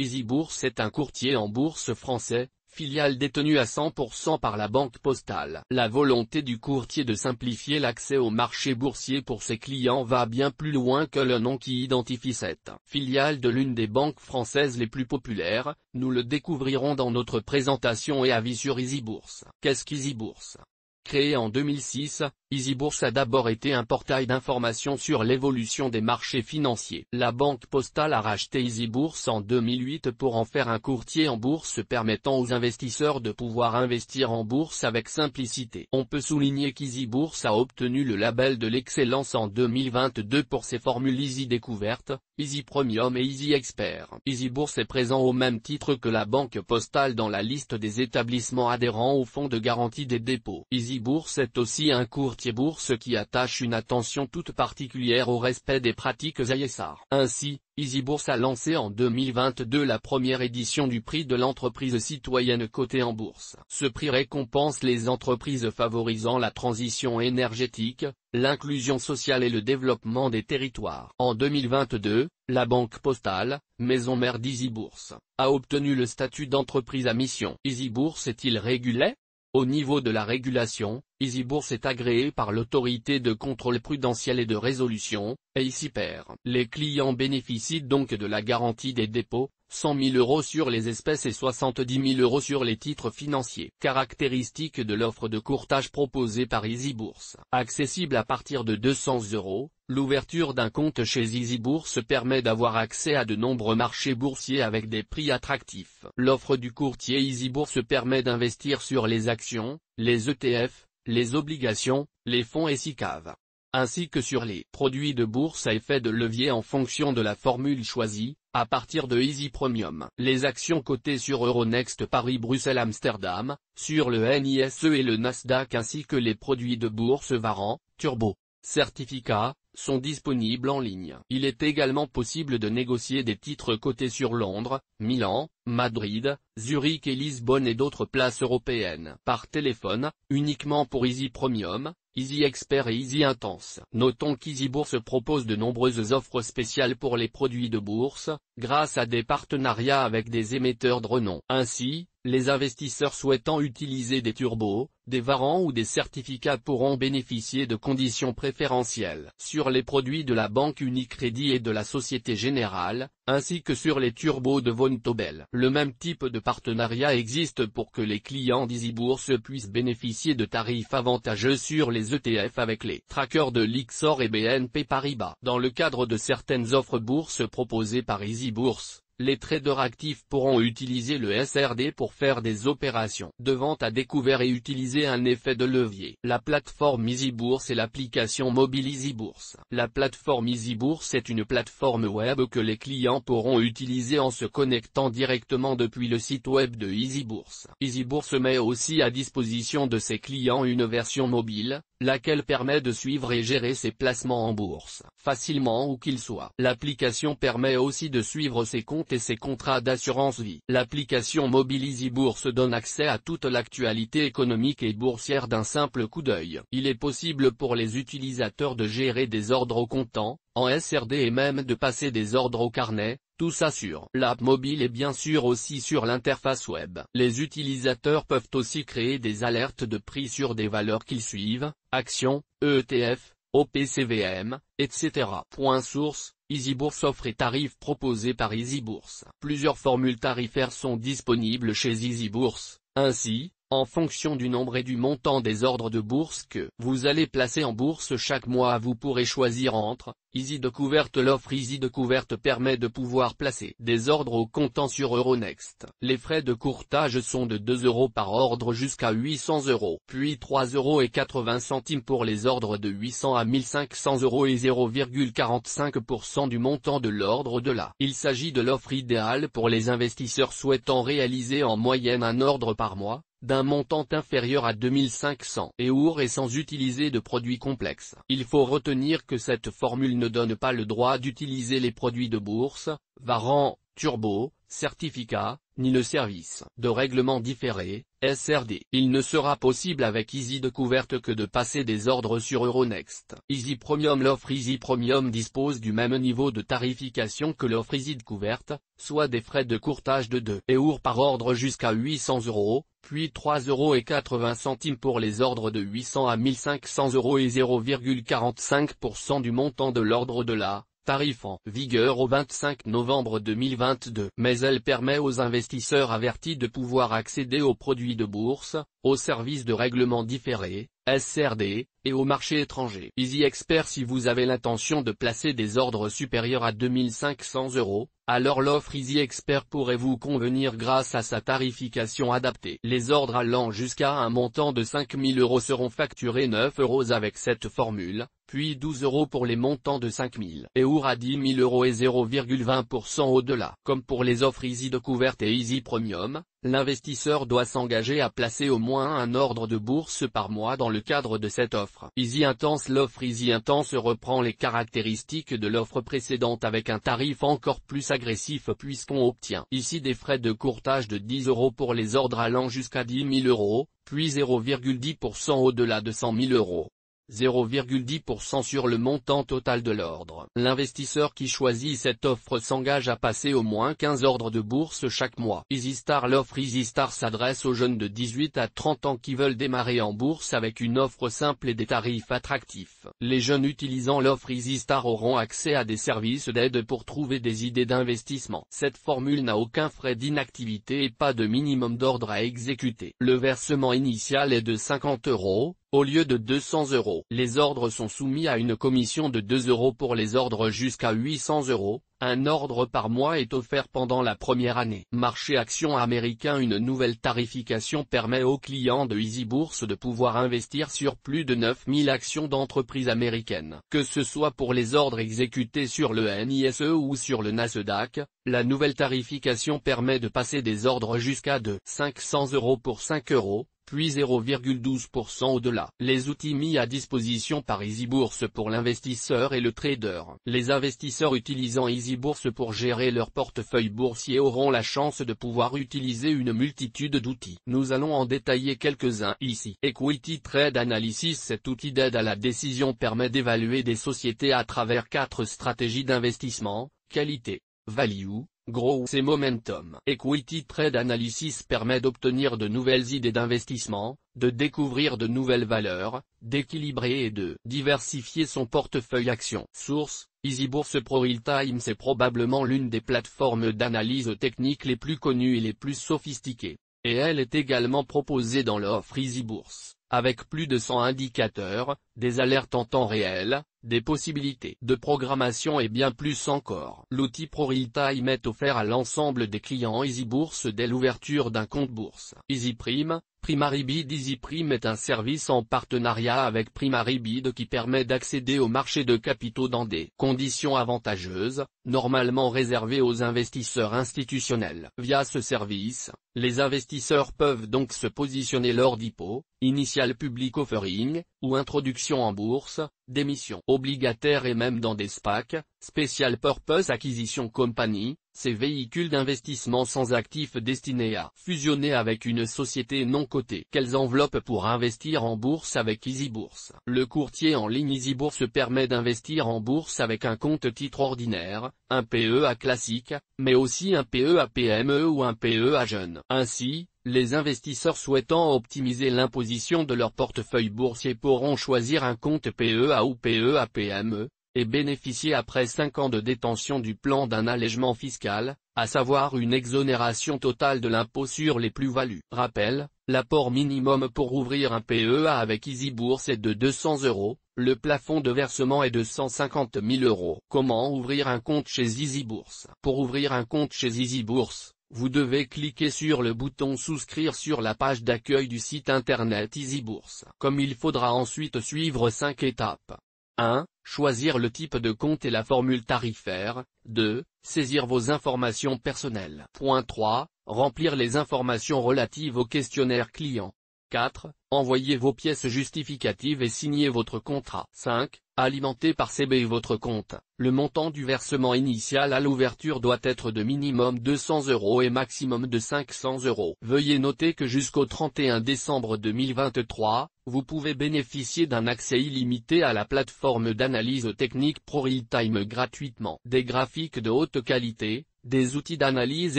EasyBourse est un courtier en bourse français, filiale détenue à 100% par la Banque Postale. La volonté du courtier de simplifier l'accès au marché boursier pour ses clients va bien plus loin que le nom qui identifie cette filiale de l'une des banques françaises les plus populaires. Nous le découvrirons dans notre présentation et avis sur EasyBourse. Qu'est-ce qu'EasyBourse ? Créé en 2006, EasyBourse a d'abord été un portail d'information sur l'évolution des marchés financiers. La Banque Postale a racheté EasyBourse en 2008 pour en faire un courtier en bourse permettant aux investisseurs de pouvoir investir en bourse avec simplicité. On peut souligner qu'EasyBourse a obtenu le label de l'excellence en 2022 pour ses formules Easy Découverte, Easy Premium et Easy Expert. EasyBourse est présent au même titre que la Banque Postale dans la liste des établissements adhérents au fonds de garantie des dépôts. EasyBourse est aussi un courtier bourse qui attache une attention toute particulière au respect des pratiques ISR. Ainsi, EasyBourse a lancé en 2022 la première édition du prix de l'entreprise citoyenne cotée en bourse. Ce prix récompense les entreprises favorisant la transition énergétique, l'inclusion sociale et le développement des territoires. En 2022, la Banque Postale, maison mère d'EasyBourse, a obtenu le statut d'entreprise à mission. EasyBourse est-il régulé ? Au niveau de la régulation, EasyBourse est agréé par l'autorité de contrôle prudentiel et de résolution, AICPR. Les clients bénéficient donc de la garantie des dépôts, 100 000 € sur les espèces et 70 000 € sur les titres financiers. Caractéristiques de l'offre de courtage proposée par EasyBourse. Accessible à partir de 200 €, l'ouverture d'un compte chez EasyBourse permet d'avoir accès à de nombreux marchés boursiers avec des prix attractifs. L'offre du courtier EasyBourse permet d'investir sur les actions, les ETF, les obligations, les fonds et SICAV, ainsi que sur les produits de bourse à effet de levier en fonction de la formule choisie, à partir de Easy Premium. Les actions cotées sur Euronext Paris Bruxelles Amsterdam, sur le NISE et le Nasdaq ainsi que les produits de bourse Varan, Turbo, certificats, sont disponibles en ligne. Il est également possible de négocier des titres cotés sur Londres, Milan, Madrid, Zurich et Lisbonne et d'autres places européennes. Par téléphone, uniquement pour Easy Premium, Easy Expert et Easy Intense. Notons qu'EasyBourse propose de nombreuses offres spéciales pour les produits de bourse, grâce à des partenariats avec des émetteurs de renom. Ainsi, les investisseurs souhaitant utiliser des turbos, des varants ou des certificats pourront bénéficier de conditions préférentielles sur les produits de la Banque Unicredit et de la Société Générale, ainsi que sur les turbos de Vontobel. Le même type de partenariat existe pour que les clients d'EasyBourse puissent bénéficier de tarifs avantageux sur les ETF avec les trackers de Lyxor et BNP Paribas. Dans le cadre de certaines offres bourse proposées par EasyBourse, les traders actifs pourront utiliser le SRD pour faire des opérations de vente à découvert et utiliser un effet de levier. La plateforme EasyBourse et l'application mobile EasyBourse. La plateforme EasyBourse est une plateforme web que les clients pourront utiliser en se connectant directement depuis le site web de EasyBourse. EasyBourse met aussi à disposition de ses clients une version mobile, laquelle permet de suivre et gérer ses placements en bourse, facilement où qu'ils soient. L'application permet aussi de suivre ses comptes et ses contrats d'assurance vie. L'application mobile EasyBourse donne accès à toute l'actualité économique et boursière d'un simple coup d'œil. Il est possible pour les utilisateurs de gérer des ordres au comptant, en SRD et même de passer des ordres au carnet, tout ça sur l'app mobile et bien sûr aussi sur l'interface web. Les utilisateurs peuvent aussi créer des alertes de prix sur des valeurs qu'ils suivent, actions, ETF, OPCVM, etc. Point source, EasyBourse offre et tarifs proposés par EasyBourse. Plusieurs formules tarifaires sont disponibles chez EasyBourse, ainsi, en fonction du nombre et du montant des ordres de bourse que vous allez placer en bourse chaque mois, vous pourrez choisir entre Easy Découverte. L'offre Easy Découverte permet de pouvoir placer des ordres au comptant sur Euronext. Les frais de courtage sont de 2 € par ordre jusqu'à 800 €, puis 3,80 € pour les ordres de 800 à 1500 € et 0,45% du montant de l'ordre au-delà. Il s'agit de l'offre idéale pour les investisseurs souhaitant réaliser en moyenne un ordre par mois, d'un montant inférieur à 2500 € et sans utiliser de produits complexes. Il faut retenir que cette formule ne donne pas le droit d'utiliser les produits de bourse, varants, turbo, certificats, ni le service de règlement différé, SRD. Il ne sera possible avec Easy Découverte que de passer des ordres sur Euronext. Easy Premium. L'offre Easy Premium dispose du même niveau de tarification que l'offre Easy Découverte, soit des frais de courtage de 2 € par ordre jusqu'à 800 €, puis 3,80 € pour les ordres de 800 à 1500 € et 0,45% du montant de l'ordre de la tarif en vigueur au 25 novembre 2022. Mais elle permet aux investisseurs avertis de pouvoir accéder aux produits de bourse, aux services de règlement différé, SRD, et au marché étranger. Easy Expert. Si vous avez l'intention de placer des ordres supérieurs à 2500 €, alors l'offre Easy Expert pourrait vous convenir grâce à sa tarification adaptée. Les ordres allant jusqu'à un montant de 5000 € seront facturés 9 € avec cette formule, puis 12 € pour les montants de 5000 € à 10 000 € et 0,20% au-delà. Comme pour les offres Easy Découverte et Easy Premium, l'investisseur doit s'engager à placer au moins un ordre de bourse par mois dans le cadre de cette offre. Easy Intense. L'offre Easy Intense reprend les caractéristiques de l'offre précédente avec un tarif encore plus agressif puisqu'on obtient ici des frais de courtage de 10 € pour les ordres allant jusqu'à 10 000 €, puis 0,10% au-delà de 100 000 €. 0,10% sur le montant total de l'ordre. L'investisseur qui choisit cette offre s'engage à passer au moins 15 ordres de bourse chaque mois. Easy Star. L'offre Easy Star s'adresse aux jeunes de 18 à 30 ans qui veulent démarrer en bourse avec une offre simple et des tarifs attractifs. Les jeunes utilisant l'offre Easy Star auront accès à des services d'aide pour trouver des idées d'investissement. Cette formule n'a aucun frais d'inactivité et pas de minimum d'ordre à exécuter. Le versement initial est de 50 €. Au lieu de 200 €, les ordres sont soumis à une commission de 2 € pour les ordres jusqu'à 800 €. Un ordre par mois est offert pendant la première année. Marché action américain. Une nouvelle tarification permet aux clients de Easy Bourse de pouvoir investir sur plus de 9000 actions d'entreprises américaines. Que ce soit pour les ordres exécutés sur le NYSE ou sur le Nasdaq, la nouvelle tarification permet de passer des ordres jusqu'à 500 € pour 5 €. Puis 0,12% au-delà. Les outils mis à disposition par Easy Bourse pour l'investisseur et le trader. Les investisseurs utilisant Easy Bourse pour gérer leur portefeuille boursier auront la chance de pouvoir utiliser une multitude d'outils. Nous allons en détailler quelques-uns ici. Equity Trade Analysis. Cet outil d'aide à la décision permet d'évaluer des sociétés à travers 4 stratégies d'investissement: qualité, value, growth et momentum. Equity Trade Analysis permet d'obtenir de nouvelles idées d'investissement, de découvrir de nouvelles valeurs, d'équilibrer et de diversifier son portefeuille actions. Source: Easy Bourse Pro Realtime. C'est probablement l'une des plateformes d'analyse technique les plus connues et les plus sophistiquées. Et elle est également proposée dans l'offre Easy Bourse, avec plus de 100 indicateurs, des alertes en temps réel, des possibilités de programmation et bien plus encore. L'outil Pro Realtime est offert à l'ensemble des clients Easy Bourse dès l'ouverture d'un compte bourse. Easy Prime. PrimariBid. Easy Prime est un service en partenariat avec PrimariBid qui permet d'accéder au marché de capitaux dans des conditions avantageuses, normalement réservées aux investisseurs institutionnels. Via ce service, les investisseurs peuvent donc se positionner lors d'IPO, Initial Public Offering, ou introduction en bourse, d'émissions obligataires et même dans des SPAC, Special Purpose Acquisition Company, ces véhicules d'investissement sans actifs destinés à fusionner avec une société non cotée. Quelles enveloppes pour investir en bourse avec Easy Bourse? Le courtier en ligne Easy Bourse permet d'investir en bourse avec un compte titre ordinaire, un PEA classique, mais aussi un PEA PME ou un PEA jeune. Ainsi, les investisseurs souhaitant optimiser l'imposition de leur portefeuille boursier pourront choisir un compte PEA ou PEA PME, et bénéficier après 5 ans de détention du plan d'un allègement fiscal, à savoir une exonération totale de l'impôt sur les plus-values. Rappel, l'apport minimum pour ouvrir un PEA avec Easy Bourse est de 200 €, le plafond de versement est de 150 000 €. Comment ouvrir un compte chez Easy Bourse? Pour ouvrir un compte chez Easy Bourse, vous devez cliquer sur le bouton souscrire sur la page d'accueil du site internet Easy Bourse. Comme il faudra ensuite suivre 5 étapes. 1. Choisir le type de compte et la formule tarifaire. 2. Saisir vos informations personnelles. Point 3. Remplir les informations relatives au questionnaire client. 4. Envoyer vos pièces justificatives et signer votre contrat. 5. alimenté par CB votre compte. Le montant du versement initial à l'ouverture doit être de minimum 200 € et maximum de 500 €. Veuillez noter que jusqu'au 31 décembre 2023, vous pouvez bénéficier d'un accès illimité à la plateforme d'analyse technique ProRealTime gratuitement. Des graphiques de haute qualité, des outils d'analyse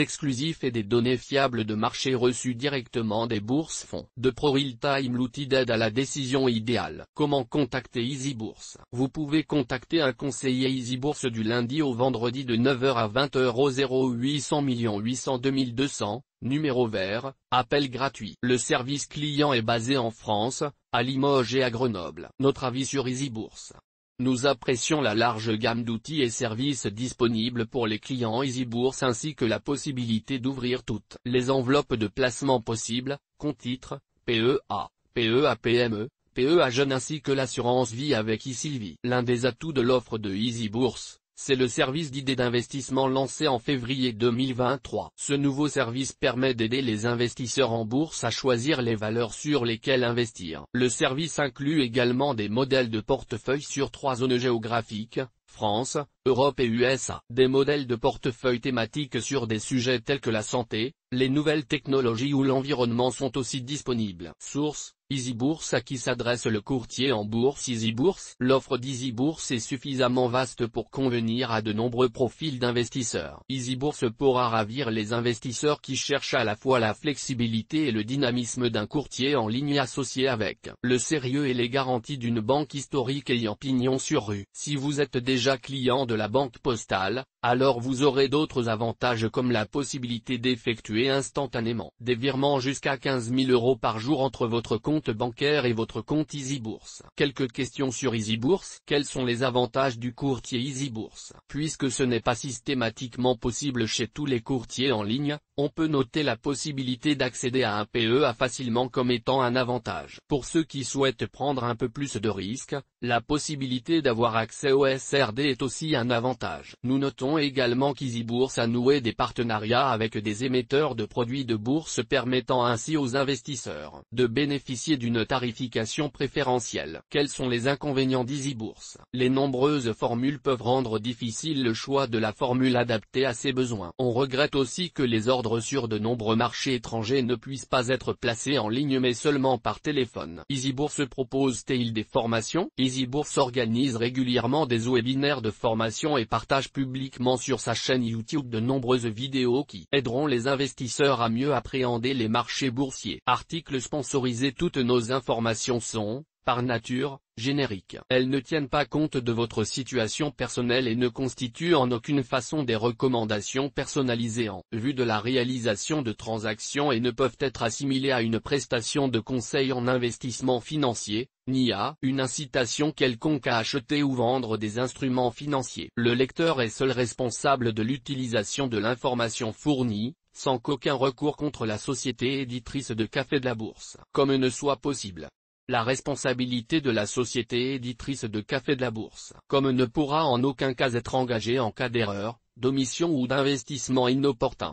exclusifs et des données fiables de marché reçues directement des bourses font de ProRealTime l'outil d'aide à la décision idéale. Comment contacter EasyBourse? Vous pouvez contacter un conseiller EasyBourse du lundi au vendredi de 9 h à 20 h au 0800 800 2200, numéro vert, appel gratuit. Le service client est basé en France, à Limoges et à Grenoble. Notre avis sur EasyBourse. Nous apprécions la large gamme d'outils et services disponibles pour les clients EasyBourse ainsi que la possibilité d'ouvrir toutes les enveloppes de placement possibles, compte titres, PEA, PEA-PME, PEA jeune ainsi que l'assurance vie avec eSylvie. L'un des atouts de l'offre de EasyBourse, c'est le service d'idées d'investissement lancé en février 2023. Ce nouveau service permet d'aider les investisseurs en bourse à choisir les valeurs sur lesquelles investir. Le service inclut également des modèles de portefeuille sur 3 zones géographiques, France, Europe et USA. Des modèles de portefeuille thématiques sur des sujets tels que la santé, les nouvelles technologies ou l'environnement sont aussi disponibles. Source: EasyBourse. À qui s'adresse le courtier en bourse EasyBourse? L'offre d'EasyBourse est suffisamment vaste pour convenir à de nombreux profils d'investisseurs. EasyBourse pourra ravir les investisseurs qui cherchent à la fois la flexibilité et le dynamisme d'un courtier en ligne associé avec le sérieux et les garanties d'une banque historique ayant pignon sur rue. Si vous êtes déjà client de la Banque Postale, alors vous aurez d'autres avantages comme la possibilité d'effectuer instantanément des virements jusqu'à 15 000 € par jour entre votre compte bancaire et votre compte EasyBourse. Quelques questions sur EasyBourse. Quels sont les avantages du courtier EasyBourse? Puisque ce n'est pas systématiquement possible chez tous les courtiers en ligne, on peut noter la possibilité d'accéder à un PEA facilement comme étant un avantage. Pour ceux qui souhaitent prendre un peu plus de risques, la possibilité d'avoir accès au SRD est aussi un avantage. Nous notons également qu'EasyBourse a noué des partenariats avec des émetteurs de produits de bourse permettant ainsi aux investisseurs de bénéficier d'une tarification préférentielle. Quels sont les inconvénients d'EasyBourse? Les nombreuses formules peuvent rendre difficile le choix de la formule adaptée à ses besoins. On regrette aussi que les ordres sur de nombreux marchés étrangers ne puissent pas être placés en ligne mais seulement par téléphone. EasyBourse propose-t-il des formations? EasyBourse organise régulièrement des webinaires de formation et partage publiquement sur sa chaîne YouTube de nombreuses vidéos qui aideront les investisseurs à mieux appréhender les marchés boursiers. Article sponsorisé. Toutes nos informations sont, par nature, génériques. Elles ne tiennent pas compte de votre situation personnelle et ne constituent en aucune façon des recommandations personnalisées en vue de la réalisation de transactions et ne peuvent être assimilées à une prestation de conseil en investissement financier, ni à une incitation quelconque à acheter ou vendre des instruments financiers. Le lecteur est seul responsable de l'utilisation de l'information fournie, sans qu'aucun recours contre la société éditrice de Café de la Bourse, comme ne soit possible. La responsabilité de la société éditrice de Café de la Bourse, comme ne pourra en aucun cas être engagée en cas d'erreur, d'omission ou d'investissement inopportun.